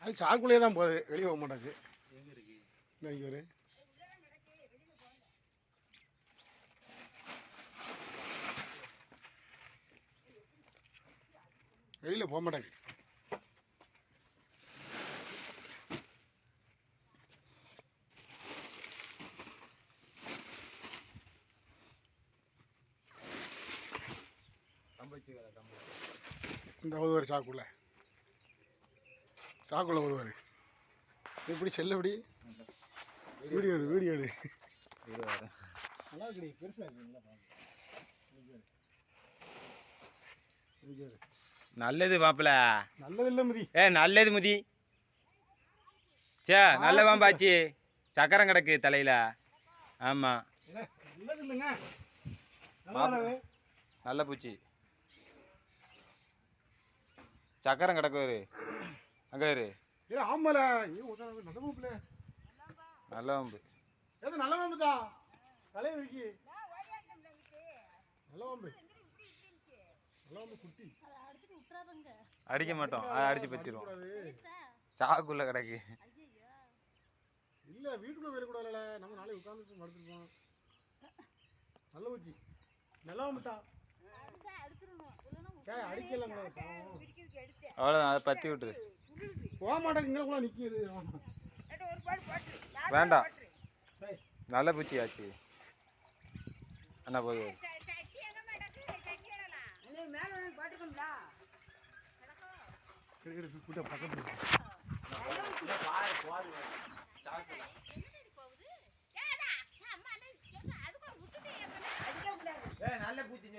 அது சாக்குள்ளேயே தான் போகுது, வெளியே போக மாட்டாது. எங்கே இருக்கு இங்கே ஒரு வெளியில் போக மாட்டாங்க. இந்த ஒருவர் சாக்குள்ள ஒருவர் எப்படி செல்ல எப்படி வீடியோ எடு நல்லா இருக்கு, பெருசாக இருக்குங்களா? நல்லது மாப்பிள்ள, நல்லது இல்லை முதி. நல்லது முதி. சே நல்ல பாம்பாச்சு, சக்கரம் கிடக்கு தலையில. ஆமா நல்லது இல்லைங்க, நல்ல பூச்சி. சக்கரம் கிடக்கு அங்க ஆமால. நல்ல பாம்பு, நல்ல பாம்பு தான் தலையை விரிக்கி. நல்ல பாம்பு, நல்ல பாம்பு குட்டி. அடிக்க மாட்டோம், அதை அடிச்சு பத்திடுவோம். சாக்குள்ள கிடக்கு. இல்லை வீட்டுக்குள்ளே போயிடக்கூடாதுல்ல, நம்ம நாளைக்கு உட்காந்து மறுத்துருப்போம். நல்ல பூச்சி, நல்ல பாம்பு தான். அடிக்கலாம் அவ்வளோதான், அதை பற்றி விட்டுரு. போக மாட்டேங்க, கூட நிற்கிது. வேண்டாம், நல்ல பூச்சி ஆச்சு. அண்ணா போது பக்கத்துல நல்ல பூச்சி.